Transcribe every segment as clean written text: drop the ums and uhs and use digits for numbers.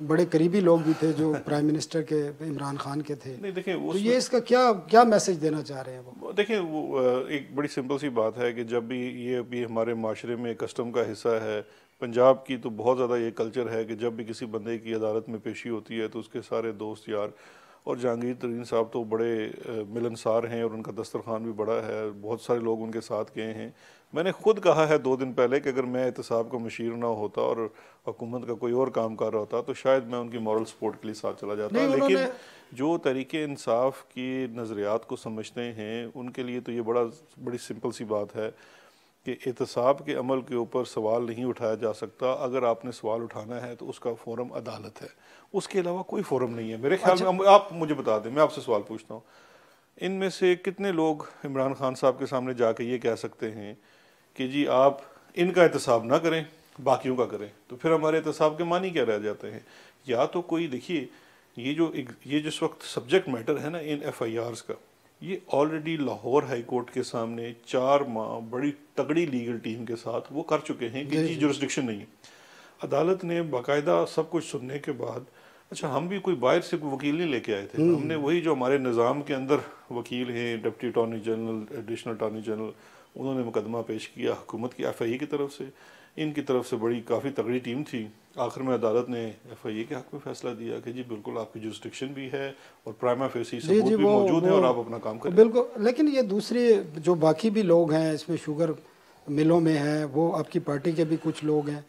بڑے قریبی لوگ بھی تھے جو پرائم منسٹر کے عمران خان کے تھے. نہیں دیکھیں تو یہ اس کا کیا میسج دینا چاہ رہے ہیں وہ؟ دیکھیں وہ ایک بڑی سمپل سی بات ہے کہ جب بھی یہ بھی ہمارے معاشرے میں کسٹم کا حصہ ہے. پنجاب کی تو بہت زیادہ یہ کلچر ہے کہ جب بھی کسی بندے کی عدالت میں پیشی ہوتی ہے تو اس کے سارے دوست یار، اور جہانگیر ترین صاحب تو بڑے ملنسار ہیں اور ان کا دسترخوان بھی بڑا ہے، بہت سارے لوگ ان کے ساتھ گئے ہیں. میں نے خود کہا ہے 2 دن پہلے کہ اگر میں احتساب کا مشیر نہ ہوتا اور حکومت کا کوئی اور کام کر رہا ہوتا تو شاید میں ان کی مورل سپورٹ کے لیے ساتھ چلا جاتا. لیکن جو تحریک انصاف کی نظریات کو سمجھتے ہیں ان کے لیے تو یہ بڑی سمپل سی بات ہے کہ احتساب کے عمل کے اوپر سوال نہیں اٹھایا جا سکتا. اگر آپ نے سوال اٹھانا ہے تو اس کا فورم عدالت ہے، اس کے علاوہ کوئی فورم نہیں ہے میرے خیال میں. آپ مجھے بتا دیں، میں آپ سے سوال پوچھتا ہوں، ان میں سے کتنے لوگ عمران خان صاحب کے سامنے جا کے یہ کہہ سکتے ہیں کہ جی آپ ان کا احتساب نہ کریں باقیوں کا کریں؟ تو پھر ہمارے احتساب کے معنی کیا رہ جاتے ہیں؟ یا تو کوئی دیکھیے یہ جس وقت سبجیکٹ میٹر ہے نا ان ایف آئی آرز کا، یہ آلریڈی لاہور ہائی کورٹ کے سامنے 4 ماہ بڑی تگڑی لیگل ٹیم کے ساتھ وہ کر چکے ہیں کہ جی جورسڈکشن نہیں. عدالت نے باقاعدہ سب کچھ سننے کے بعد، اچھا ہم بھی کوئی باہر سے کوئی وکیل نہیں لے کے آئے تھے، ہم نے وہی جو ہمارے نظام کے اندر وکیل ہیں، deputy attorney general, additional attorney general, انہوں نے مقدمہ پیش کیا حکومت کی ایف آئی اے کی طرف سے، ان کی طرف سے بڑی کافی تگڑی ٹیم تھی. آخر میں عدالت نے ایف آئی اے کے حق میں فیصلہ دیا کہ جی بالکل آپ کی جورسڈکشن بھی ہے اور پرائما فیسی ثبوت بھی موجود ہیں اور آپ اپنا کام کریں. بالکل. لیکن یہ دوسری جو باقی بھی لوگ ہیں اس میں شوگر ملوں میں ہیں، وہ آپ کی پارٹی کے بھی کچھ لوگ ہیں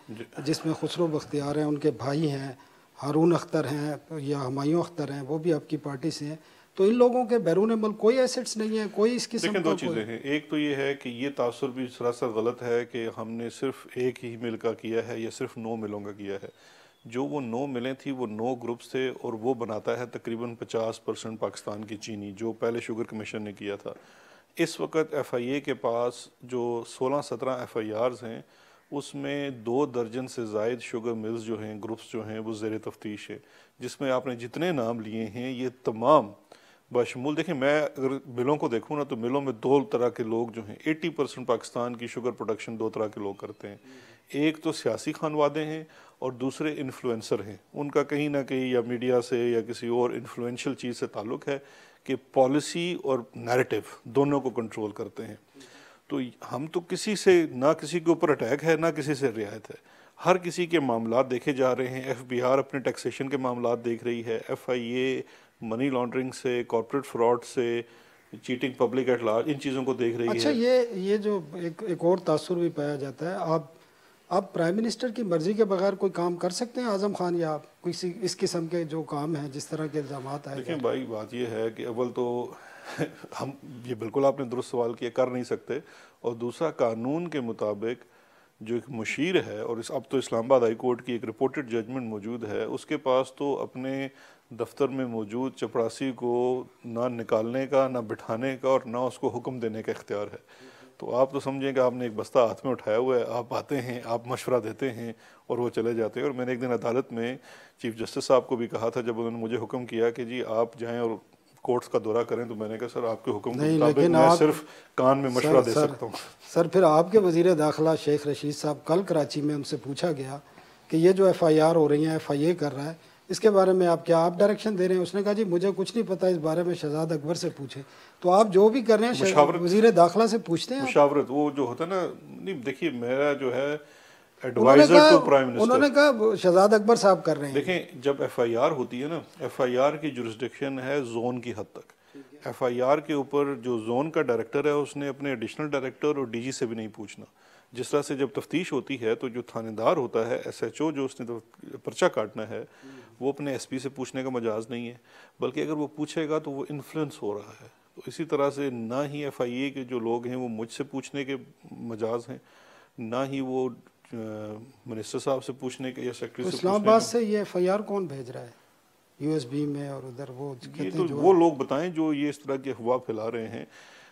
جس میں خسرو بختیار ہیں، ان کے بھائی ہیں، ہارون اختر ہیں یا ہمایوں اختر ہیں، وہ بھی آپ کی پارٹی سے ہیں. تو ان لوگوں کے بیرون ملک کوئی ایسٹس نہیں ہیں، کوئی اس قسم کا؟ دیکھیں 2 چیزیں ہیں. ایک تو یہ ہے کہ یہ تاثر بھی سراسر غلط ہے کہ ہم نے صرف ایک ہی مل کا کیا ہے یا صرف 9 ملوں کا کیا ہے. جو وہ 9 ملیں تھیں وہ 9 گروپس تھے اور وہ بناتا ہے تقریباً 50% پاکستان کی چینی جو پہلے شوگر کمیشن نے کیا تھا. اس وقت ایف آئی اے کے پاس جو 16-17 ایف آئی آرز ہیں اس میں 2 درجن سے زائد شوگر ملز جو ہیں، گروپس جو ہیں وہ زیر تفتیش ہیں، جس میں آپ نے جتنے نام لیے ہیں یہ تمام بشمول. دیکھیں میں اگر ملوں کو دیکھوں نا تو ملوں میں 2 طرح کے لوگ جو ہیں، 80% پاکستان کی شوگر پروڈکشن 2 طرح کے لوگ کرتے ہیں. ایک تو سیاسی خانوادے ہیں اور دوسرے انفلوئنسر ہیں. ان کا کہیں نہ کہیں یا میڈیا سے یا کسی اور انفلوئنشل چیز سے تعلق ہے کہ پالیسی اور نیریٹو دونوں کو کنٹرول کرتے ہیں. تو ہم تو کسی سے نہ کسی کے اوپر اٹیک ہے نہ کسی سے رعایت ہے، ہر کسی کے معاملات دیکھے جا رہے ہیں. ایف بی آر اپنے ٹیکسیشن کے معاملات دیکھ رہی ہے، F I a money laundering سے، کارپوریٹ فراڈ سے، چیٹنگ پبلک ایٹ لارج، ان چیزوں کو دیکھ رہی ہے. اچھا یہ جو ایک اور تاثر بھی پایا جاتا ہے، آپ پرائم منسٹر کی مرضی کے بغیر کوئی کام کر سکتے ہیں اعظم خان، یا کسی اس قسم کے جو کام ہیں جس طرح کے الزامات آئے؟ دیکھیں بھائی بات یہ ہے کہ اول تو ہم یہ بالکل آپ نے درست سوال کیا، کر نہیں سکتے. اور دوسرا قانون کے مطابق جو ایک مشیر ہے، اور اب تو اسلام آباد ہائی کورٹ کی ایک رپورٹڈ ججمنٹ موجود ہے، اس کے پاس تو اپنے دفتر میں موجود چپراسی کو نہ نکالنے کا، نہ بٹھانے کا اور نہ اس کو حکم دینے کا اختیار ہے. تو آپ تو سمجھیں کہ آپ نے ایک بستہ ہاتھ میں اٹھایا ہوا ہے، آپ آتے ہیں، آپ مشورہ دیتے ہیں اور وہ چلے جاتے ہیں. اور میں نے ایک دن عدالت میں چیف جسٹس صاحب کو بھی کہا تھا جب انہوں نے مجھے حکم کیا کہ جی آپ جائیں اور کورٹس کا دورہ کریں، تو میں نے کہا سر آپ کے حکم کے مطابق میں صرف کان میں مشورہ دے سکتا ہوں. سر پھر آپ کے وزیر داخلہ شیخ رشید صاحب، کل کراچی میں ان سے پوچھا گیا کہ یہ جو ایف آئی آر ہو رہی ہیں، ایف آئی اے کر رہا ہے، اس کے بارے میں آپ ڈائریکشن دے رہے ہیں؟ اس نے کہا جی مجھے کچھ نہیں پتہ، اس بارے میں شہزاد اکبر سے پوچھیں. تو آپ جو بھی کر رہے ہیں وزیر داخلہ سے پوچھتے ہیں؟ مشاورت وہ جو ہوتا ہے نا، نہیں دیکھیے میرا جو ہے ایڈوائزر ٹو پرائم منسٹر، انہوں نے کہا شہزاد اکبر صاحب کر رہے ہیں. دیکھیں جب ایف آئی آر ہوتی ہے نا، ایف آئی آر کی جورسڈکشن ہے زون کی حد تک. ایف آئی آر کے اوپر جو زون کا ڈائریکٹر ہے اس نے اپنے ایڈیشنل ڈائریکٹر اور ڈی جی سے بھی نہیں پوچھنا. جس طرح سے جب تفتیش ہوتی ہے تو جو تھانے دار ہوتا ہے، ایس ایچ او جو اس نے پرچہ کاٹنا ہے، وہ اپنے ایس پی سے پوچھنے کا مجاز نہیں ہے، بلکہ اگر وہ پوچھے گا تو وہ انفلوئنس ہو رہا ہے. تو اسی طرح سے نہ ہی ایف آئی اے کے جو لوگ ہیں وہ مجھ سے پوچھنے کے مجاز ہیں، نہ ہی وہ منسٹر صاحب سے پوچھنے کے یا سیکرٹری سے پوچھنے کے. اسلام آباد سے یہ ایف آئی آر کون بھیج رہا ہے یو ایس بی میں؟ اور ادھر یہ تو وہ لوگ بتائیں جو یہ اس طرح کی افواہ پھیلا رہے ہیں.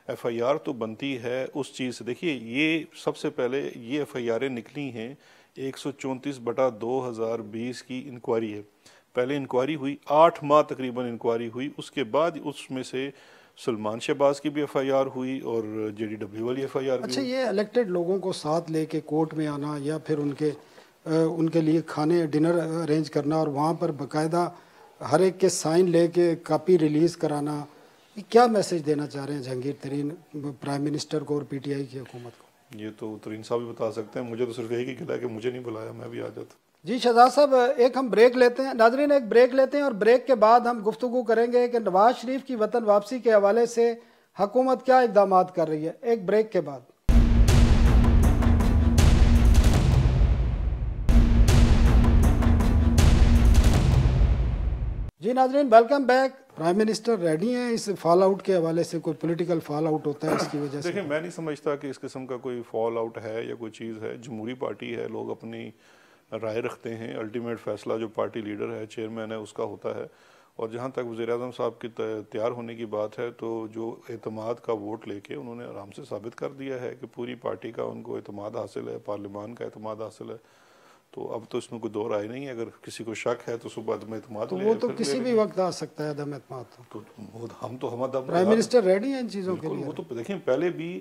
ایف آئی آر تو بنتی ہے اس چیز سے. دیکھیے یہ سب سے پہلے یہ ایف آئی آریں نکلی ہیں 134/2020 کی انکوائری ہے. پہلے انکوائری ہوئی 8 ماہ تقریباً انکوائری ہوئی، اس کے بعد اس میں سے سلمان شہباز کی بھی ایف آئی آر ہوئی اور جے ڈی ڈبلیو والی ایف آئی آر بھی. اچھا یہ الیکٹڈ لوگوں کو ساتھ لے کے کورٹ میں آنا یا پھر ان کے ان کے لیے کھانے ڈنر ارینج کرنا اور وہاں پر باقاعدہ ہر ایک کے سائن لے کے کاپی ریلیز کرانا، کیا میسج دینا چاہ رہے ہیں جہانگیر ترین پرائم منسٹر کو اور پی ٹی آئی کی حکومت کو؟ یہ تو ترین صاحب بھی بتا سکتے ہیں، مجھے تو صرف یہی کہا کہ مجھے نہیں بلایا، میں بھی آ جاتا۔ جی شہزاد صاحب، ایک ہم بریک لیتے ہیں، ناظرین ایک بریک لیتے ہیں، اور بریک کے بعد ہم گفتگو کریں گے کہ نواز شریف کی وطن واپسی کے حوالے سے حکومت کیا اقدامات کر رہی ہے، ایک بریک کے بعد۔ جی ناظرین welcome back. Prime minister ready ہیں اس فال آؤٹ کے حوالے سے؟ کوئی پولیٹیکل فال آؤٹ ہوتا ہے اس کی وجہ سے؟ دیکھیں، میں نہیں سمجھتا کہ اس قسم کا کوئی فال آؤٹ ہے یا کوئی چیز ہے۔ جمہوری پارٹی ہے، لوگ اپنی رائے رکھتے ہیں، الٹیمیٹ فیصلہ جو پارٹی لیڈر ہے، چیئرمین ہے، اس کا ہوتا ہے۔ اور جہاں تک وزیر اعظم صاحب کی تیار ہونے کی بات ہے، تو جو اعتماد کا ووٹ لے کے انہوں نے آرام سے ثابت کر دیا ہے کہ پوری پارٹی کا ان کو اعتماد حاصل ہے، پارلیمان کا اعتماد حاصل ہے۔ تو اب تو اس میں کوئی دو رائے نہیں ہے، اگر کسی کو شک ہے تو صبح عدم اعتماد تو وہ تو کسی بھی وقت آ سکتا ہے عدم اعتماد۔ تو ہم پرائم منسٹر ریڈی ہیں ان چیزوں کے لیے؟ وہ تو دیکھیں، پہلے بھی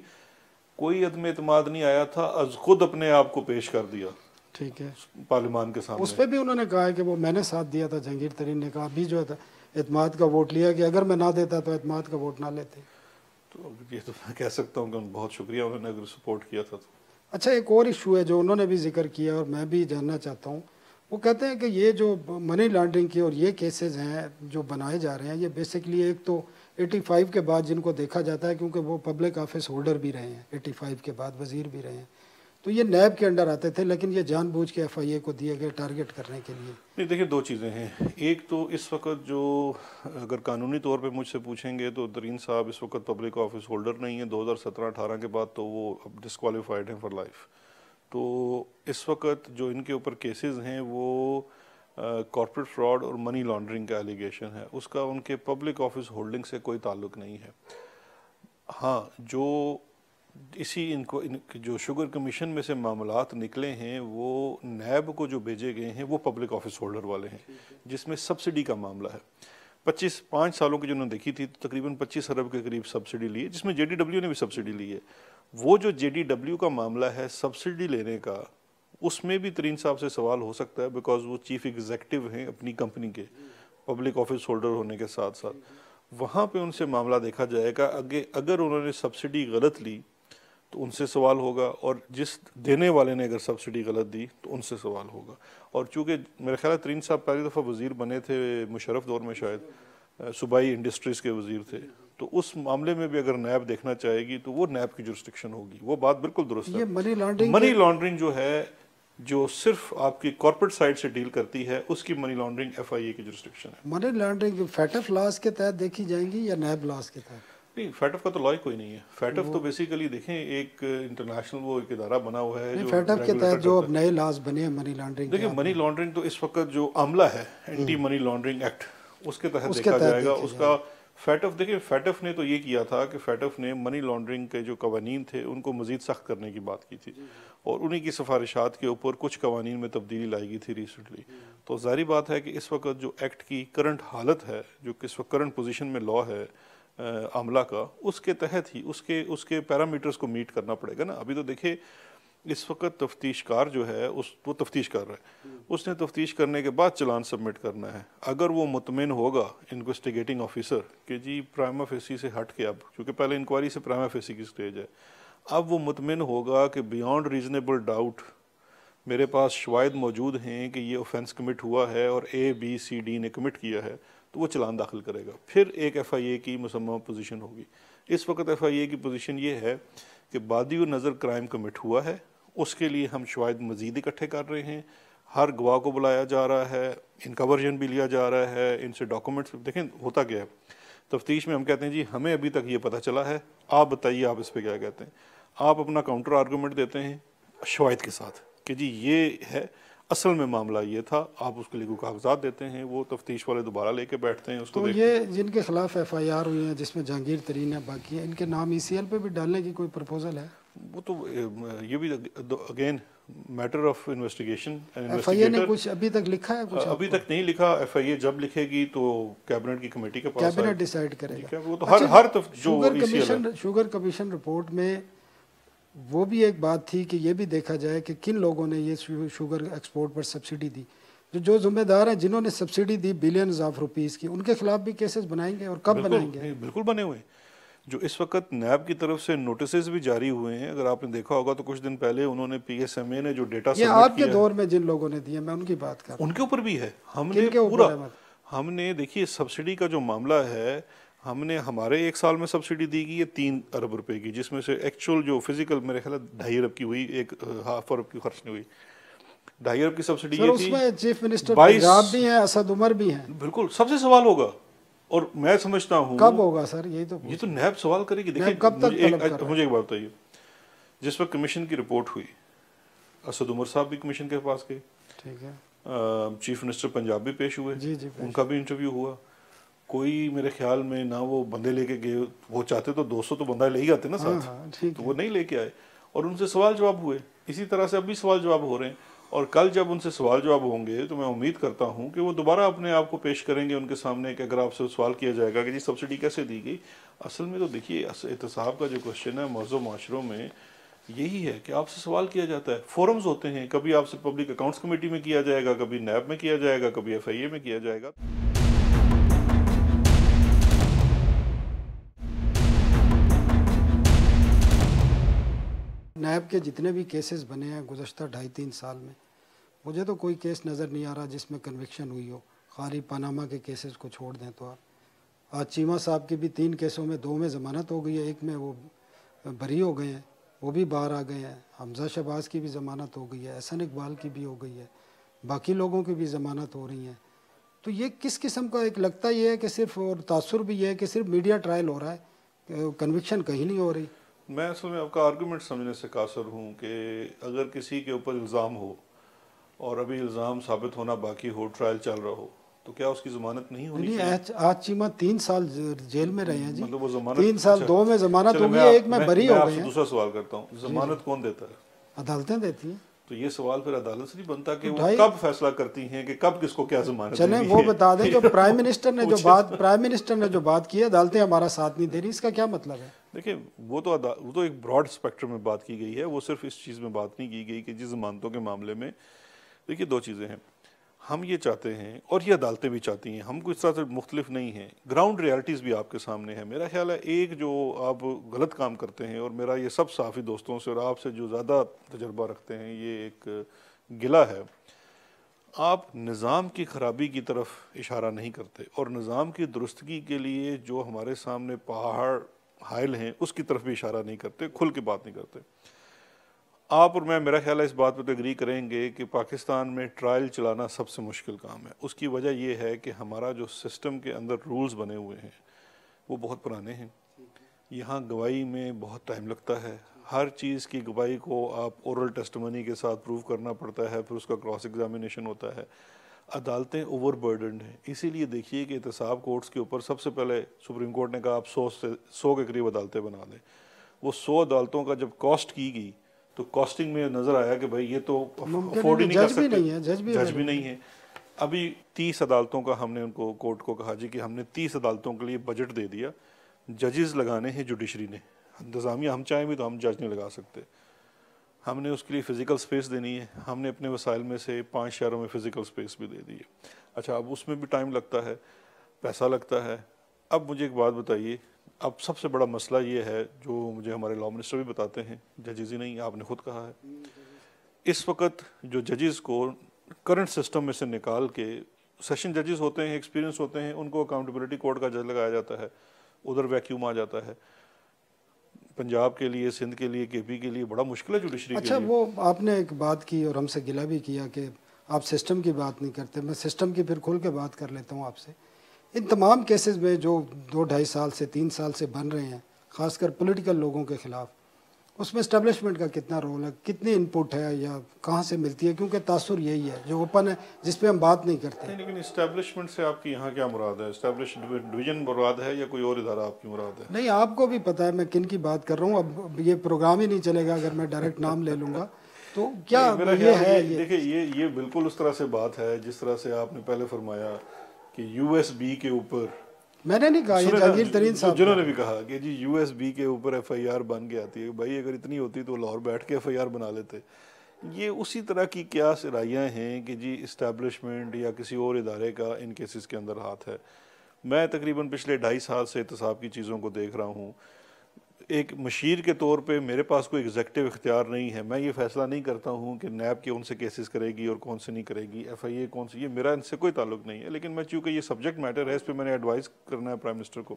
کوئی عدم اعتماد نہیں آیا تھا، از خود اپنے آپ کو پیش کر دیا ٹھیک ہے پارلیمان کے سامنے۔ اس پہ بھی انہوں نے کہا ہے کہ وہ میں نے ساتھ دیا تھا، جہانگیر ترین نے کہا ابھی جو ہے اعتماد کا ووٹ لیا کہ اگر میں نہ دیتا تو اعتماد کا ووٹ نہ لیتے۔ تو یہ تو میں کہہ سکتا ہوں کہ بہت شکریہ انہوں نے اگر سپورٹ کیا تھا تو۔ اچھا، ایک اور ایشو ہے جو انہوں نے بھی ذکر کیا اور میں بھی جاننا چاہتا ہوں، وہ کہتے ہیں کہ یہ جو منی لانڈرنگ کی اور یہ کیسز ہیں جو بنائے جا رہے ہیں، یہ بیسکلی ایک تو 85 کے بعد جن کو دیکھا جاتا ہے، کیونکہ وہ پبلک آفس ہولڈر بھی رہے ہیں، 85 کے بعد وزیر بھی رہے ہیں، تو یہ نیب کے انڈر آتے تھے، لیکن یہ جان بوجھ کے ایف آئی اے کو دیے گئے ٹارگٹ کرنے کے لیے۔ نہیں، دیکھیں دو چیزیں ہیں۔ ایک تو اس وقت جو اگر قانونی طور پہ مجھ سے پوچھیں گے تو ترین صاحب اس وقت پبلک آفس ہولڈر نہیں ہیں، 2017-18 کے بعد تو وہ اب ڈسکوالیفائڈ ہیں فار لائف۔ تو اس وقت جو ان کے اوپر کیسز ہیں وہ کارپوریٹ فراڈ اور منی لانڈرنگ کا ایلیگیشن ہے، اس کا ان کے پبلک آفس ہولڈنگ سے کوئی تعلق نہیں ہے۔ ہاں، جو جو شوگر کمیشن میں سے معاملات نکلے ہیں وہ نیب کو جو بھیجے گئے ہیں وہ پبلک آفس ہولڈر والے ہیں، جس میں سبسڈی کا معاملہ ہے۔ 5 سالوں کی جو انہوں نے دیکھی تھی، تقریباً 25 ارب کے قریب سبسڈی لی ہے، جس میں جے ڈی ڈبلیو نے بھی سبسڈی لی ہے۔ وہ جو جے ڈی ڈبلیو کا معاملہ ہے سبسڈی لینے کا، اس میں بھی ترین صاحب سے سوال ہو سکتا ہے، بیکاز وہ چیف ایگزیکٹو ہیں اپنی کمپنی کے، پبلک آفس ہولڈر ہونے کے ساتھ ساتھ۔ وہاں پہ ان سے معاملہ دیکھا جائے گا، اگر انہوں نے سبسڈی غلط لی تو ان سے سوال ہوگا، اور جس دینے والے نے اگر سبسڈی غلط دی تو ان سے سوال ہوگا۔ اور چونکہ میرے خیال ہے ترین صاحب پہلی دفعہ وزیر بنے تھے مشرف دور میں، شاید صوبائی انڈسٹریز کے وزیر تھے، تو اس معاملے میں بھی اگر نیب دیکھنا چاہے گی تو وہ نیب کی جورسڈکشن ہوگی۔ وہ بات بالکل درست ہے۔ منی لانڈرنگ جو ہے، جو صرف آپ کی کارپوریٹ سائڈ سے ڈیل کرتی ہے، اس کی منی لانڈرنگ ایف آئی اے کی جورسڈکشن ہے۔ منی لانڈرنگ فیٹف لاز کے تحت دیکھی جائیں گی یا نیب لاز کے تحت؟ نہیں، فیٹف کا تو لا ہی کوئی نہیں ہے۔ فیٹف تو بیسیکلی دیکھیں ایک انٹرنیشنل وہ ایک ادارہ بنا ہوا ہے جو فیٹف کے تحت جو اب نئے لاز بنے ہیں منی لانڈرنگ۔ دیکھیں منی لانڈرنگ تو اس وقت جو عملہ ہے اینٹی منی لانڈرنگ ایکٹ، اس کے تحت دیکھا جائے گا۔ اس کا فیٹف، دیکھیں فیٹف نے تو یہ کیا تھا کہ فیٹف نے منی لانڈرنگ کے جو قوانین تھے ان کو مزید سخت کرنے کی بات کی تھی، اور انہی کی سفارشات کے اوپر کچھ قوانین میں تبدیلی لائی گئی تھی ریسنٹلی۔ تو ظاہری بات ہے کہ اس وقت جو ایکٹ کی کرنٹ حالت ہے، جو اس وقت کرنٹ پوزیشن میں لا ہے عملہ کا، اس کے تحت ہی اس کے پیرامیٹرز کو میٹ کرنا پڑے گا نا۔ ابھی تو دیکھیں اس وقت تفتیش کار جو ہے وہ تفتیش کر رہا ہے، اس نے تفتیش کرنے کے بعد چلان سبمٹ کرنا ہے۔ اگر وہ مطمئن ہوگا انویسٹیگیٹنگ آفیسر کہ جی پرائما فیسی سے ہٹ کے، اب کیونکہ پہلے انکوائری سے پرائما فیسی کی سٹیج ہے، اب وہ مطمئن ہوگا کہ بیانڈ ریزنیبل ڈاؤٹ میرے پاس شواہد موجود ہیں کہ یہ اوفینس کمٹ ہوا ہے اور اے بی سی ڈی نے کمٹ کیا ہے، تو وہ چلان داخل کرے گا۔ پھر ایک ایف آئی اے کی مسمہ پوزیشن ہوگی۔ اس وقت ایف آئی اے کی پوزیشن یہ ہے کہ بادی و نظر کرائم کمٹ ہوا ہے، اس کے لیے ہم شواہد مزید اکٹھے کر رہے ہیں، ہر گواہ کو بلایا جا رہا ہے، ان کا ورژن بھی لیا جا رہا ہے، ان سے ڈاکومنٹس۔ دیکھیں ہوتا کیا ہے تفتیش میں، ہم کہتے ہیں جی ہمیں ابھی تک یہ پتہ چلا ہے، آپ بتائیے آپ اس پہ کیا کہتے ہیں۔ آپ اپنا کاؤنٹر آرگومنٹ دیتے ہیں شواہد کے ساتھ کہ جی یہ ہے، اصل میں معاملہ یہ تھا، آپ اس کے لیے کوئی کاغذات دیتے ہیں، وہ تفتیش والے دوبارہ لے کے بیٹھتے ہیں اس کو۔ تو یہ جن کے خلاف ایف آئی آر ہوئی ہیں، جس میں جہانگیر ترین ہے، باقی ان کے نام ای سی ایل پہ بھی ڈالنے کی کوئی پرپوزل ہے؟ وہ تو یہ بھی again matter of investigation. F I A نے کچھ ابھی تک لکھا ہے؟ کچھ ابھی تک نہیں لکھا۔ ایف آئی اے جب لکھے گی تو کیبنٹ کی کمیٹی کے پاس کیبنٹ ڈیسائیڈ کرے گا۔ وہ تو ہر شوگر کمیشن رپورٹ میں وہ بھی ایک بات تھی کہ یہ بھی دیکھا جائے کہ کن لوگوں نے یہ شوگر ایکسپورٹ پر سبسڈی دی. جو ذمہ دار ہیں جنہوں نے subsidy the billions of rupees کی, ان کے خلاف بھی کیسز بنائیں گے اور کب بنائیں گے؟ بالکل بنے ہوئے ہیں. جو اس وقت نیب کی طرف سے نوٹسز بھی جاری ہوئے ہیں, اگر آپ نے دیکھا ہوگا تو کچھ دن پہلے انہوں نے پی ایس ایم اے نے جو ڈیٹا یہ آپ کے دور میں جن لوگوں نے دیے, میں ان کی بات کر رہا ہوں, ان کے اوپر بھی ہے. ہم نے پورا ہم نے دیکھیے سبسڈی کا جو معاملہ ہے, ہم نے ہمارے 1 سال میں سبسڈی دی گئی ہے 3 ارب روپے کی, جس میں سے ایکچوئل جو فزیکل میرے خیال ہے 2.5 ارب کی ہوئی, 1.5 ارب کی خرچ نہیں ہوئی. 2.5 ارب کی سبسڈی یہ تھی. اس میں چیف منسٹر پنجاب بھی ہیں, اسد عمر بھی ہیں. بالکل سب سے سوال ہوگا, اور میں سمجھتا ہوں کب ہوگا سر؟ یہ تو نیب سوال کرے گی. دیکھیں مجھے ایک بات بتائیے, جس وقت کمیشن کی رپورٹ ہوئی, اسد عمر صاحب بھی کمیشن کے پاس گئے, ٹھیک ہے, چیف منسٹر پنجاب بھی پیش ہوئے, جی ان کا بھی انٹرویو ہوا. کوئی میرے خیال میں نہ وہ بندے لے کے گئے, وہ چاہتے تو 200 تو بندہ لے ہی آتے نا ساتھ, تو وہ نہیں لے کے آئے, اور ان سے سوال جواب ہوئے. اسی طرح سے اب بھی سوال جواب ہو رہے ہیں, اور کل جب ان سے سوال جواب ہوں گے تو میں امید کرتا ہوں کہ وہ دوبارہ اپنے آپ کو پیش کریں گے ان کے سامنے, کہ اگر آپ سے سوال کیا جائے گا کہ جی سبسڈی کیسے دی گئی. اصل میں تو دیکھیے احتساب کا جو کوشچن ہے موضوع معاشروں میں یہی ہے کہ آپ سے سوال کیا جاتا ہے, فورمز ہوتے ہیں, کبھی آپ سے پبلک اکاؤنٹس کمیٹی میں کیا جائے گا, کبھی نیب میں کیا جائے گا, کبھی ایف آئی اے میں کیا جائے گا. نیب کے جتنے بھی کیسز بنے ہیں گزشتہ 2.5-3 سال میں, مجھے تو کوئی کیس نظر نہیں آ رہا جس میں کنوکشن ہوئی ہو, خالی پاناما کے کیسز کو چھوڑ دیں تو. آپ آج چیمہ صاحب کی بھی 3 کیسوں میں 2 میں ضمانت ہو گئی ہے, ایک میں وہ بری ہو گئے ہیں, وہ بھی باہر آ گئے ہیں. حمزہ شہباز کی بھی ضمانت ہو گئی ہے, احسن اقبال کی بھی ہو گئی ہے, باقی لوگوں کی بھی ضمانت ہو رہی ہیں. تو یہ کس قسم کا ایک لگتا یہ ہے کہ صرف, اور تاثر بھی یہ ہے کہ صرف میڈیا ٹرائل ہو رہا ہے, کنوکشن کہیں نہیں ہو رہی. میں اصل میں آپ کا آرگومنٹ سمجھنے سے قاصر ہوں کہ اگر کسی کے اوپر الزام ہو اور ابھی الزام ثابت ہونا باقی ہو, ٹرائل چل رہا ہو, تو کیا اس کی ضمانت نہیں ہونی چاہیے؟ آج چیمہ 3 سال جیل میں رہے ہیں جی, مطلب وہ ضمانت 3 سال 2 میں ضمانت ہو گئی ہے, ایک میں بری ہو گئے ہیں. میں آپ سے دوسرا سوال کرتا ہوں, ضمانت کون دیتا ہے؟ عدالتیں دیتی ہیں. تو یہ سوال پھر عدالت سے نہیں بنتا کہ وہ کب فیصلہ کرتی ہیں کہ کب کس کو کیا ضمانت چلیں وہ بتا دیں. جو پرائم منسٹر نے جو بات کی ہے, عدالتیں ہمارا ساتھ نہیں دے رہی, اس کا کیا مطلب ہے؟ دیکھیں وہ تو ایک براڈ اسپیکٹرم میں بات کی گئی ہے, وہ صرف اس چیز میں بات نہیں کی گئی کہ جس ضمانتوں کے معاملے میں دیکھیے 2 چیزیں ہیں. ہم یہ چاہتے ہیں اور یہ عدالتیں بھی چاہتی ہیں, ہم کچھ طرح سے مختلف نہیں ہیں, گراؤنڈ ریالٹیز بھی آپ کے سامنے ہیں. میرا خیال ہے ایک جو آپ غلط کام کرتے ہیں, اور میرا یہ سب صحافی دوستوں سے اور آپ سے جو زیادہ تجربہ رکھتے ہیں یہ ایک گلہ ہے, آپ نظام کی خرابی کی طرف اشارہ نہیں کرتے, اور نظام کی درستگی کے لیے جو ہمارے سامنے پہاڑ حائل ہیں اس کی طرف بھی اشارہ نہیں کرتے, کھل کے بات نہیں کرتے. آپ اور میں میرا خیال ہے اس بات پہ تو اگری کریں گے کہ پاکستان میں ٹرائل چلانا سب سے مشکل کام ہے. اس کی وجہ یہ ہے کہ ہمارا جو سسٹم کے اندر رولز بنے ہوئے ہیں وہ بہت پرانے ہیں. یہاں گواہی میں بہت ٹائم لگتا ہے, ہر چیز کی گواہی کو آپ اورل ٹیسٹمنی کے ساتھ پروو کرنا پڑتا ہے, پھر اس کا کراس ایگزامینیشن ہوتا ہے. عدالتیں اوور برڈنڈ ہیں, اسی لیے دیکھیے کہ احتساب کورٹس کے اوپر سب سے پہلے سپریم کورٹ نے کہا آپ 100 کے قریب عدالتیں بنا دیں. وہ 100 عدالتوں کا جب کاسٹ کی گئی تو کاسٹنگ میں نظر آیا کہ بھائی یہ تو افورڈ ہی نہیں کر سکتے, جج بھی نہیں ہے. ابھی 30 عدالتوں کا ہم نے ان کو کورٹ کو کہا جی کہ ہم نے 30 عدالتوں کے لیے بجٹ دے دیا, ججز لگانے ہیں جوڈیشری نے, انتظامیہ ہم چاہیں بھی تو ہم جج نہیں لگا سکتے. ہم نے اس کے لیے فزیکل سپیس دینی ہے, ہم نے اپنے وسائل میں سے 5 شہروں میں فزیکل سپیس بھی دے دی ہے. اچھا اب اس میں بھی ٹائم لگتا ہے, پیسہ لگتا ہے. اب مجھے ایک بات بتائیے, اب سب سے بڑا مسئلہ یہ ہے جو مجھے ہمارے لاء منسٹر بھی بتاتے ہیں, ججز ہی نہیں, آپ نے خود کہا ہے, اس وقت جو ججز کو کرنٹ سسٹم میں سے نکال کے, سیشن ججز ہوتے ہیں, ایکسپیرینس ہوتے ہیں, ان کو اکاؤنٹیبلٹی کورٹ کا جج لگایا جاتا ہے, ادھر ویکیوم آ جاتا ہے. پنجاب کے لیے, سندھ کے لیے, کے پی کے لیے بڑا مشکل ہے جوڈیشری کے لیے. اچھا وہ آپ نے ایک بات کی اور ہم سے گلہ بھی کیا کہ آپ سسٹم کی بات نہیں کرتے, میں سسٹم کی پھر کھل کے بات کر لیتا ہوں آپ سے. ان تمام کیسز میں جو 2-2.5 سال سے 3 سال سے بن رہے ہیں, خاص کر پولیٹیکل لوگوں کے خلاف, اس میں اسٹیبلشمنٹ کا کتنا رول ہے, کتنی ان پٹ ہے یا کہاں سے ملتی ہے؟ کیونکہ تاثر یہی ہے جو اوپن ہے جس پہ ہم بات نہیں کرتے. لیکن اسٹیبلشمنٹ سے آپ کی یہاں کیا مراد ہے؟ اسٹیبلش ڈویژن مراد ہے یا کوئی اور ادارہ آپ کی مراد ہے؟ نہیں, آپ کو بھی پتہ ہے میں کن کی بات کر رہا ہوں. اب یہ پروگرام ہی نہیں چلے گا اگر میں ڈائریکٹ نام لے لوں گا. تو کیا یہ ہے؟ دیکھیں یہ بالکل اس طرح سے بات ہے جس طرح سے آپ نے پہلے فرمایا کہ یو ایس بی کے اوپر میں نے نہیں کہا، یہ جہانگیر ترین صاحب جنہوں نے بھی کہا کہ جی یو ایس بی کے اوپر ایف آئی آر بن کے آتی ہے. بھائی اگر اتنی ہوتی تو لاہور بیٹھ کے ایف آئی آر بنا لیتے. یہ اسی طرح کی کیا سرائیاں ہیں کہ جی اسٹیبلشمنٹ یا کسی اور ادارے کا ان کیسز کے اندر ہاتھ ہے. میں تقریباً پچھلے 2.5 سال سے احتساب کی چیزوں کو دیکھ رہا ہوں. ایک مشیر کے طور پہ میرے پاس کوئی ایگزیکٹو اختیار نہیں ہے. میں یہ فیصلہ نہیں کرتا ہوں کہ نیب کون سے کیسز کرے گی اور کون سے نہیں کرے گی, ایف آئی اے کون سے, یہ میرا ان سے کوئی تعلق نہیں ہے. لیکن میں چونکہ یہ سبجیکٹ میٹر ہے, اس پہ میں نے ایڈوائز کرنا ہے پرائم منسٹر کو.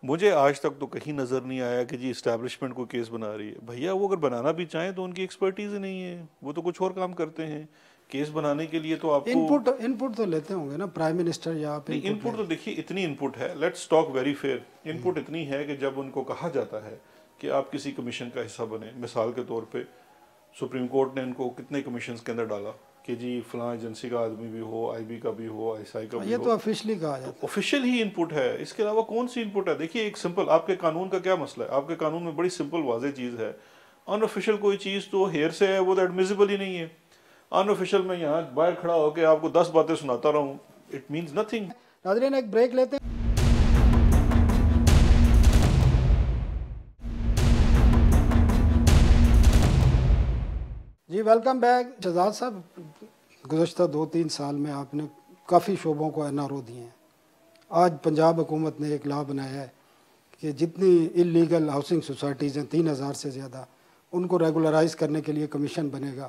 مجھے آج تک تو کہیں نظر نہیں آیا کہ جی اسٹیبلشمنٹ کو کیس بنا رہی ہے. بھیا وہ اگر بنانا بھی چاہیں تو ان کی ایکسپرٹیز ہی نہیں ہے, وہ تو کچھ اور کام کرتے ہیں. کیس بنانے کے لیے تو آپ کو ان پٹ تو لیتے ہوں گے نا پرائم منسٹر, یا آپ ان پٹ تو دیکھیے اتنی ان پٹ ہے, لیٹس ٹاک ویری فیئر. ان پٹ اتنی ہے کہ جب ان کو کہا جاتا ہے کہ آپ کسی کمیشن کا حصہ بنیں, مثال کے طور پہ سپریم کورٹ نے ان کو کتنے کمیشنز کے اندر ڈالا کہ جی فلاں ایجنسی کا آدمی بھی ہو, آئی بی کا بھی ہو, آئی ایس آئی کا بھی ہو. یہ تو آفیشلی کہا جاتا ہے, آفیشیل ہی ان پٹ ہے. اس کے علاوہ کون سی ان پٹ ہے؟ دیکھیے ایک سمپل, آپ کے قانون کا کیا مسئلہ ہے؟ آپ کے قانون میں بڑی سمپل واضح چیز ہے, ان آفیشیل کوئی چیز تو ہیئر سے ہے, وہ تو ایڈمیسیبل ہی نہیں ہے. ان آفیشیل میں یہاں باہر کھڑا ہو کے آپ کو 10 باتیں سناتا رہا ہوں, اٹ مینز نتھنگ. ناظرین ایک بریک لیتے ہیں. جی ویلکم بیک. شہزاد صاحب, گزشتہ 2-3 سال میں آپ نے کافی شعبوں کو این آر او دیے ہیں. آج پنجاب حکومت نے ایک لا بنایا ہے کہ جتنی انلیگل ہاؤسنگ سوسائٹیز ہیں 3000 سے زیادہ, ان کو ریگولرائز کرنے کے لیے کمیشن بنے گا.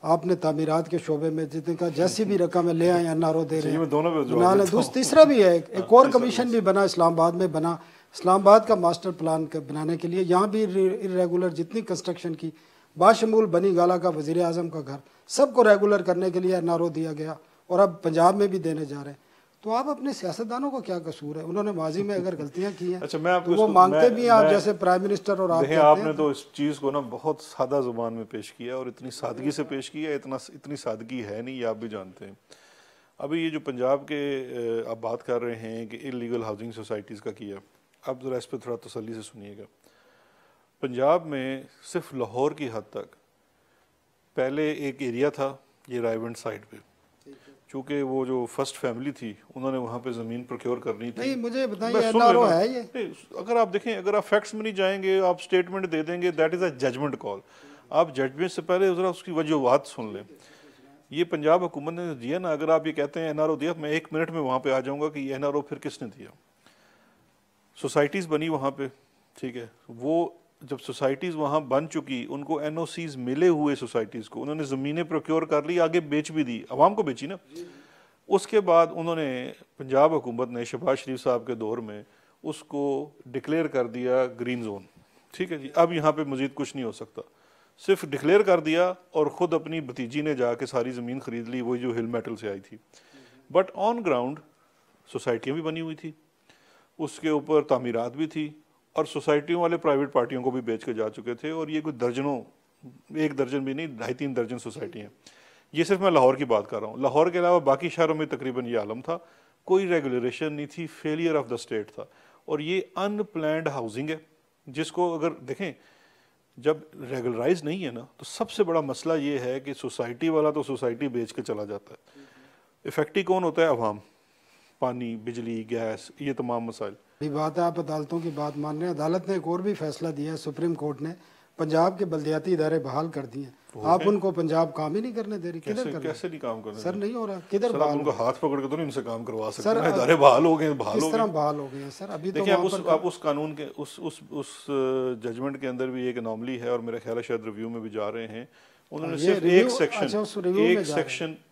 آپ نے تعمیرات کے شعبے میں جتنے کا جیسی بھی رقم ہے لے آئیں, این آر او دے رہے ہیں. تیسرا بھی ہے, ایک اور کمیشن بھی بنا, اسلام آباد میں بنا, اسلام آباد کا ماسٹر پلان بنانے کے لیے. یہاں بھی ریگولر جتنی کنسٹرکشن کی, باشمول بنی گالا کا وزیر اعظم کا گھر, سب کو ریگولر کرنے کے لیے این آر او دیا گیا, اور اب پنجاب میں بھی دینے جا رہے ہیں. تو آپ اپنے سیاستدانوں کا کیا قصور ہے؟ انہوں نے ماضی میں اگر غلطیاں کی ہیں تو وہ مانگتے بھی ہیں آپ جیسے پرائم منسٹر, اور آپ دیکھیں آپ نے تو اس چیز کو نا بہت سادہ زبان میں پیش کیا, اور اتنی سادگی سے پیش کیا, اتنی سادگی ہے نہیں, یہ آپ بھی جانتے ہیں. ابھی یہ جو پنجاب کے آپ بات کر رہے ہیں کہ انلیگل ہاؤسنگ سوسائٹیز کا کیا, اب ذرا اس پہ تھوڑا تسلی سے سنیے گا. پنجاب میں صرف لاہور کی حد تک پہلے ایک ایریا تھا, یہ رائے ونڈ سائڈ پہ, چونکہ وہ جو فرسٹ فیملی تھی انہوں نے وہاں پہ زمین پروکیور کرنی تھی. نہیں مجھے بتائیے این آر او ہے یہ؟ اگر آپ دیکھیں, اگر آپ فیکٹس میں نہیں جائیں گے, آپ سٹیٹمنٹ دے دیں گے, دیٹ از اے ججمنٹ کال. آپ ججمنٹ سے پہلے ذرا اس کی وجوہات سن لیں. یہ پنجاب حکومت نے دیا نا, اگر آپ یہ کہتے ہیں این آر او دیا, میں 1 منٹ میں وہاں پہ آ جاؤں گا کہ یہ این آر او پھر کس نے دیا. سوسائٹیز بنی وہاں پہ, ٹھیک ہے, وہ جب سوسائٹیز وہاں بن چکی, ان کو این او سیز ملے ہوئے سوسائٹیز کو, انہوں نے زمینیں پروکیور کر لی, آگے بیچ بھی دی, عوام کو بیچی نا. اس کے بعد انہوں نے پنجاب حکومت نے شہباز شریف صاحب کے دور میں اس کو ڈکلیئر کر دیا گرین زون, ٹھیک ہے جی. اب یہاں پہ مزید کچھ نہیں ہو سکتا, صرف ڈکلیئر کر دیا, اور خود اپنی بھتیجی نے جا کے ساری زمین خرید لی, وہی جو ہل میٹل سے آئی تھی. بٹ آن گراؤنڈ سوسائٹیاں بھی بنی ہوئی تھی, اس کے اوپر تعمیرات بھی تھی, اور سوسائٹیوں والے پرائیویٹ پارٹیوں کو بھی بیچ کے جا چکے تھے. اور یہ کوئی درجنوں, 1 درجن بھی نہیں, 2.5-3 درجن سوسائٹی ہیں. یہ صرف میں لاہور کی بات کر رہا ہوں. لاہور کے علاوہ باقی شہروں میں تقریباً یہ عالم تھا, کوئی ریگولیشن نہیں تھی, فیلئر آف دا اسٹیٹ تھا. اور یہ ان پلانڈ ہاؤسنگ ہے, جس کو اگر دیکھیں جب ریگولرائز نہیں ہے نا, تو سب سے بڑا مسئلہ یہ ہے کہ سوسائٹی والا تو سوسائٹی بیچ کے چلا جاتا ہے. افیکٹی کون ہوتا ہے؟ عوام, پانی, بجلی, گیس, یہ تمام مسائل. بات ہے, آپ عدالتوں کی بات مان رہے ہیں. عدالت نے ایک اور بھی فیصلہ دیا ہے, سپریم کورٹ نے پنجاب کے بلدیاتی ادارے بحال کر دیے ہیں. آپ ان کو پنجاب کام ہی نہیں کرنے دے رہی, کدھر کر کیسے نہیں کام کرنے سر؟ نہیں ہو رہا, کدھر بحال؟ ان کو ہاتھ پکڑ کے تو نہیں ان سے کام کروا سکتے, ادارے بحال ہو گئے, بحال ہو گئے. کس طرح بحال ہو گئے ہیں سر؟ ابھی تو آپ اس قانون کے اس ججمنٹ کے اندر بھی ایک انوملی ہے, اور میرا خیال ہے شاید ریویو میں بھی جا رہے ہیں. انہوں نے صرف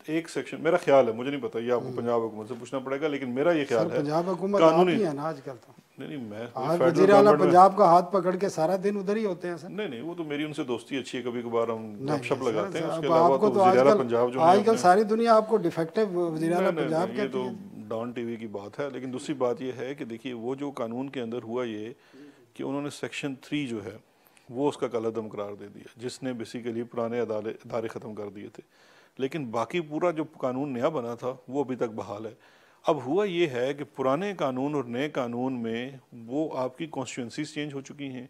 ایک سیکشن میرا خیال ہے, مجھے نہیں پتا, یہ آپ کو پنجاب حکومت سے پوچھنا پڑے گا, لیکن میرا یہ خیال ہے پنجاب حکومت قانونی ہے نا آج کل. تو نہیں میں وزیر اعلیٰ پنجاب کا ہاتھ پکڑ کے سارا دن ادھر ہی ہوتے ہیں سر. نہیں, وہ تو میری ان سے دوستی اچھی ہے, کبھی کبھار ہم گپ شپ لگاتے ہیں. اس کے آپ علاوہ کو تو وزیر اعلیٰ پنجاب جو آج کل ساری دنیا آپ کو ڈیفیکٹو وزیر اعلیٰ پنجاب یہ تو ڈان ٹی وی کی بات ہے. لیکن دوسری بات یہ ہے کہ دیکھیے, وہ جو قانون کے اندر ہوا یہ کہ انہوں نے سیکشن 3 جو ہے وہ اس کا کالعدم قرار دے دیا, جس نے بیسیکلی پرانے ادارے ختم کر دیے تھے. لیکن باقی پورا جو قانون نیا بنا تھا وہ ابھی تک بحال ہے. اب ہوا یہ ہے کہ پرانے قانون اور نئے قانون میں وہ آپ کی کانسٹیٹوئنسیز چینج ہو چکی ہیں,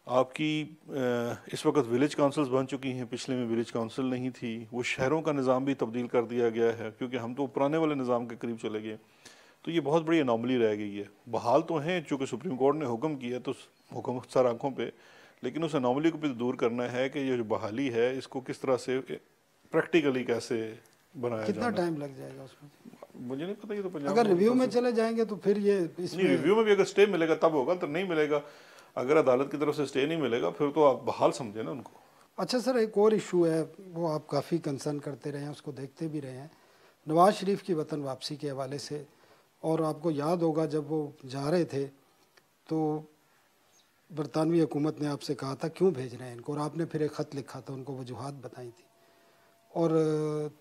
آپ کی اس وقت ولیج کاؤنسلز بن چکی ہیں, پچھلے میں ولیج کاؤنسل نہیں تھی. وہ شہروں کا نظام بھی تبدیل کر دیا گیا ہے, کیونکہ ہم تو پرانے والے نظام کے قریب چلے گئے. تو یہ بہت بڑی اناملی رہ گئی ہے. بحال تو ہیں چونکہ سپریم کورٹ نے حکم کیا تو حکم سر آنکھوں پہ، لیکن اس اناملی کو بھی دور کرنا ہے کہ یہ جو بحالی ہے اس کو کس طرح سے پریکٹیکلی کیسے بنایا کتنا جانا. ٹائم لگ جائے گا اس میں؟ مجھے نہیں پتہ، یہ تو پنجاب اگر ریویو میں چلے جائیں گے تو پھر یہ اس نہیں، میں ریویو میں بھی اگر اسٹے ملے گا تب ہوگا، تو نہیں ملے گا. اگر عدالت کی طرف سے اسٹے نہیں ملے گا پھر تو آپ بحال سمجھیں نا ان کو. اچھا سر، ایک اور ایشو ہے، وہ آپ کافی کنسرن کرتے رہے ہیں، اس کو دیکھتے بھی رہے ہیں، نواز شریف کی وطن واپسی کے حوالے سے. اور آپ کو یاد ہوگا جب وہ جا رہے تھے تو برطانوی حکومت نے آپ سے کہا تھا کیوں بھیج رہے ہیں ان کو، اور آپ نے پھر ایک خط لکھا تھا، ان کو وجوہات بتائی تھی. اور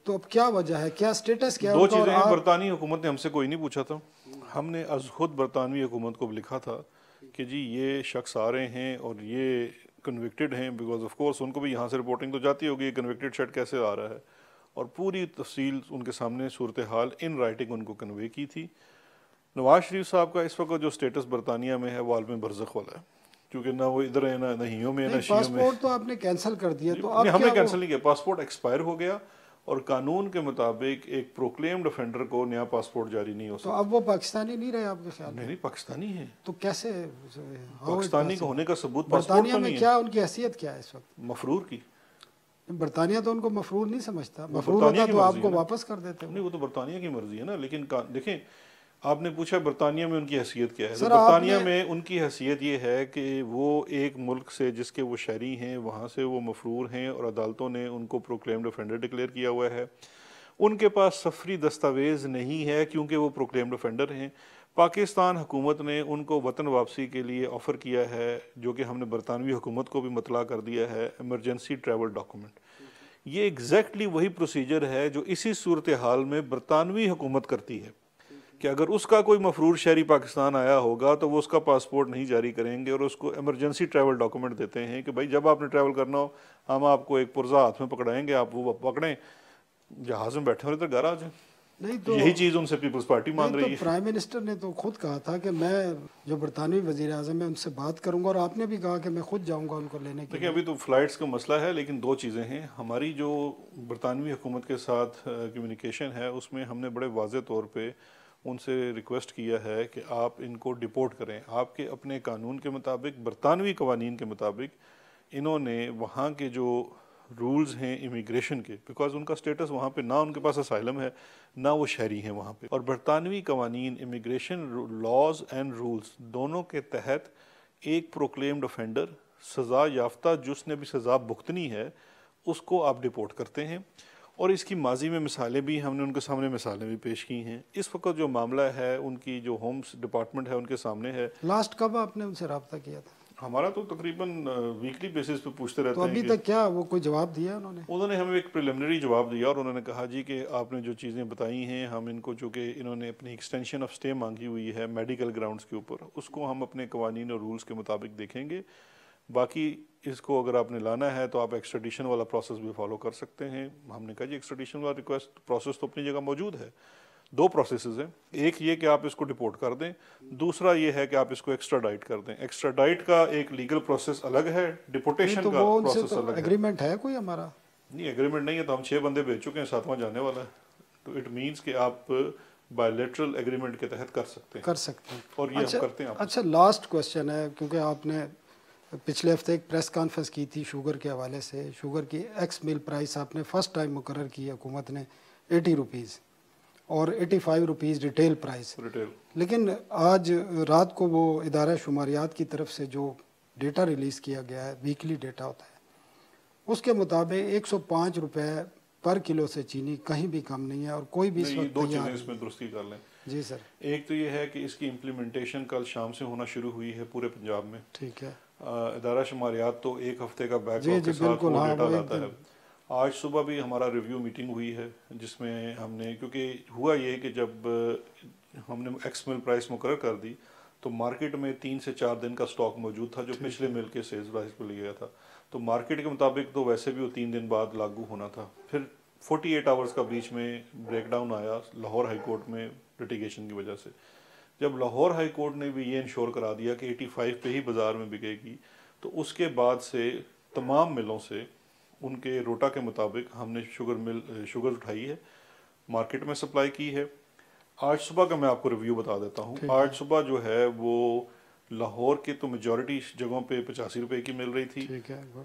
تو اب کیا وجہ ہے، کیا سٹیٹس کیا ہے دو ان کا؟ اور چیزیں ہیں، آپ برطانوی حکومت نے ہم سے کوئی نہیں پوچھا تھا. ہم نے از خود برطانوی حکومت کو لکھا تھا کہ جی یہ شخص آ رہے ہیں اور یہ کنوکٹڈ ہیں، بیکاز آف کورس ان کو بھی یہاں سے رپورٹنگ تو جاتی ہوگی کنوکٹڈ شخص کیسے آ رہا ہے، اور پوری تفصیل ان کے سامنے صورتحال ان رائٹنگ ان کو کنوے کی تھی. نواز شریف صاحب کا اس وقت جو سٹیٹس برطانیہ میں ہے وہ عالم برزخ والا ہے، کیونکہ نہ وہ ادھر ہے، نہ ہیوں میں، نہیں، نہ شیوں میں. پاسپورٹ تو آپ نے کینسل کر دیا، تو نہیں، آپ ہم نے کیا وہ کینسل نہیں کیا، پاسپورٹ ایکسپائر ہو گیا، اور قانون کے مطابق ایک پروکلیمڈ افینڈر کو نیا پاسپورٹ جاری نہیں ہو تو سکتا. اب وہ پاکستانی نہیں رہے آپ کے خیال میں؟ نہیں، پاکستانی ہے. تو کیسے پاکستانی کا ہونے کا ثبوت پاسپورٹ برطانیہ تو میں نہیں ہے. کیا ان کی حیثیت کیا ہے اس وقت؟ مفرور کی. برطانیہ تو ان کو مفرور نہیں سمجھتا، وہ مفرور برطانیہ ہوتا کی تو آپ مرضی ہے کو نا. واپس کر دیتے نہیں، وہ. وہ تو برطانیہ کی مرضی ہے نا، لیکن دیکھیں آپ نے پوچھا برطانیہ میں ان کی حیثیت کیا ہے. تو سر آپ برطانیہ نے میں ان کی حیثیت یہ ہے کہ وہ ایک ملک سے جس کے وہ شہری ہیں وہاں سے وہ مفرور ہیں، اور عدالتوں نے ان کو پروکلیمڈ افینڈر ڈکلیئر کیا ہوا ہے. ان کے پاس سفری دستاویز نہیں ہے کیونکہ وہ پروکلیمڈ افینڈر ہیں. پاکستان حکومت نے ان کو وطن واپسی کے لیے آفر کیا ہے، جو کہ ہم نے برطانوی حکومت کو بھی مطلع کر دیا ہے، ایمرجنسی ٹریول ڈاکومنٹ. یہ ایگزیکٹلی وہی پروسیجر ہے جو اسی صورتحال میں برطانوی حکومت کرتی ہے کہ اگر اس کا کوئی مفرور شہری پاکستان آیا ہوگا تو وہ اس کا پاسپورٹ نہیں جاری کریں گے، اور اس کو ایمرجنسی ٹریول ڈاکومنٹ دیتے ہیں کہ بھائی جب آپ نے ٹریول کرنا ہو ہم آپ کو ایک پرزہ ہاتھ میں پکڑائیں گے، آپ وہ پکڑیں، جہاز میں بیٹھے ہوئے تو گھر آ جائیں. نہیں تو تو یہی چیز ان سے پیپلز پارٹی نہیں مانگ تو رہی ہے. پرائم منسٹر نے تو خود کہا تھا کہ میں جو برطانوی وزیر اعظم ہے ان سے بات کروں گا، اور آپ نے بھی کہا کہ میں خود جاؤں گا ان کو لینے کے دیکھیں لیے. ابھی تو فلائٹس کا مسئلہ ہے، لیکن دو چیزیں ہیں. ہماری جو برطانوی حکومت کے ساتھ کمیونیکیشن ہے اس میں ہم نے بڑے واضح طور پہ ان سے ریکویسٹ کیا ہے کہ آپ ان کو ڈپورٹ کریں. آپ کے اپنے قانون کے مطابق، برطانوی قوانین کے مطابق انہوں نے وہاں کے جو رولز ہیں امیگریشن کے، بیکاز ان کا سٹیٹس وہاں پہ نہ ان کے پاس اسائلم ہے نہ وہ شہری ہیں وہاں پہ، اور برطانوی قوانین امیگریشن لاز اینڈ رولز دونوں کے تحت ایک پروکلیمڈ افینڈر سزا یافتہ جس نے بھی سزا بھگتنی ہے اس کو آپ ڈپورٹ کرتے ہیں. اور اس کی ماضی میں مثالیں بھی ہم نے ان کے سامنے مثالیں بھی پیش کی ہیں. اس وقت جو معاملہ ہے ان کی جو ہوم ڈپارٹمنٹ ہے ان کے سامنے ہے. لاسٹ کب آپ نے ان سے رابطہ کیا تھا؟ ہمارا تو تقریباً ویکلی بیسس پہ پوچھتے تو رہتے ہیں ابھی کہ تک کیا وہ کوئی جواب دیا انہوں نے ہمیں ایک پریلیمنری جواب دیا، اور انہوں نے کہا جی کہ آپ نے جو چیزیں بتائی ہیں ہم ان کو، چونکہ انہوں نے اپنی ایکسٹینشن آف اسٹے مانگی ہوئی ہے میڈیکل گراؤنڈز کے اوپر، اس کو ہم اپنے قوانین اور رولز کے مطابق دیکھیں گے. باقی اس کو اگر آپ نے لانا ہے تو آپ ایکسٹریڈیشن والا پروسیس بھی فالو کر سکتے ہیں. ہم نے کہا جی ایکسٹریڈیشن والا ریکویسٹ پروسیس تو اپنی جگہ موجود ہے. دو پروسیسز ہیں، ایک یہ کہ آپ اس کو ڈپورٹ کر دیں، دوسرا یہ ہے کہ آپ اس کو ایکسٹراڈائٹ کر دیں. ایکسٹراڈائٹ کا ایک لیگل پروسیس الگ ہے، نہیں ڈپورٹیشن تو کا وہ ان سے پروسیس تو الگ ہے. ایگریمنٹ ہے کوئی ہمارا؟ نہیں، ایگریمنٹ نہیں ہے، تو ہم 6 بندے بھیج چکے ہیں، 7واں جانے والا ہے. تو اٹ مینس کہ آپ بائیلیٹرل ایگریمنٹ کے تحت کر سکتے ہیں، کر سکتے ہیں. اور یہ ہم کرتے ہیں. آپ اچھا لاسٹ کوشچن ہے، کیونکہ آپ نے پچھلے ہفتے ایک پریس کانفرنس کی تھی شوگر کے حوالے سے. شوگر کی ایکس مل پرائس آپ نے فرسٹ ٹائم مقرر کی حکومت نے 80 روپیز اور 85 روپیز ریٹیل پرائس. ریٹیل. لیکن آج رات کو وہ ادارہ شماریات کی طرف سے جو ڈیٹا ریلیز کیا گیا ہے، ویکلی ڈیٹا ہوتا ہے، اس کے مطابق 105 روپے پر کلو سے چینی کہیں بھی کم نہیں ہے، اور کوئی بھی اس وقت دو تیار چیزیں اس میں نہیں. درستی کر لیں. جی سر. ایک تو یہ ہے کہ اس کی امپلیمنٹیشن کل شام سے ہونا شروع ہوئی ہے پورے پنجاب میں. ٹھیک ہے. ادارہ شماریات تو ایک ہفتے کا بیک جی لاگ جی کے ساتھ بالکل، وہ ہاں ڈیٹا وہ ایک لاتا دن. ہے. آج صبح بھی ہمارا ریویو میٹنگ ہوئی ہے جس میں ہم نے، کیونکہ ہوا یہ کہ جب ہم نے ایکس مل پرائس مقرر کر دی تو مارکیٹ میں 3 سے 4 دن کا سٹاک موجود تھا جو پچھلے مل کے سیلز پرائس پہ لیا گیا تھا. تو مارکیٹ کے مطابق تو ویسے بھی وہ 3 دن بعد لاگو ہونا تھا. پھر 48 آورز کا بیچ میں بریک ڈاؤن آیا لاہور ہائی کورٹ میں لٹیگیشن کی وجہ سے. جب لاہور ہائی کورٹ نے بھی یہ انشور کرا دیا کہ 85 پہ ہی بازار میں بکے گی، تو اس کے بعد سے تمام ملوں سے ان کے روٹا کے مطابق ہم نے شوگر اٹھائی ہے، مارکیٹ میں سپلائی کی ہے. آج صبح کا میں آپ کو ریویو بتا دیتا ہوں. آج صبح جو ہے وہ لاہور کے تو میجورٹی جگہوں پہ 85 روپے کی مل رہی تھی.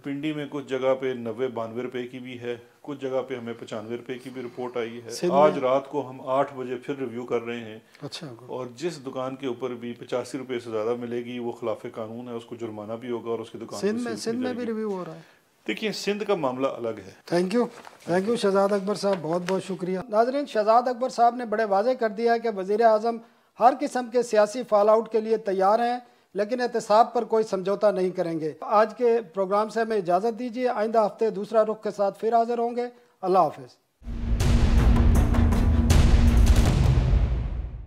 پنڈی میں کچھ جگہ پہ 90-92 روپے کی بھی ہے, کچھ جگہ پہ ہمیں 95 روپے کی بھی رپورٹ آئی ہے. آج رات کو ہم 8 بجے پھر ریویو کر رہے ہیں. اور جس دکان کے اوپر بھی 85 روپے سے زیادہ ملے گی وہ خلاف قانون ہے, اس کو جرمانہ بھی ہوگا اور اس کی دکان سندھ میں بھی ریویو ہو رہا ہے. دیکھیے سندھ کا معاملہ الگ ہے. تھینک یو شہزاد اکبر صاحب, بہت بہت شکریہ. ناظرین, شہزاد اکبر صاحب نے بڑے واضح کر دیا ہے کہ وزیر اعظم ہر قسم کے سیاسی فال آؤٹ کے لیے تیار ہیں, لیکن احتساب پر کوئی سمجھوتا نہیں کریں گے. آج کے پروگرام سے ہمیں اجازت دیجیے, آئندہ ہفتے دوسرا رخ کے ساتھ پھر حاضر ہوں گے. اللہ حافظ.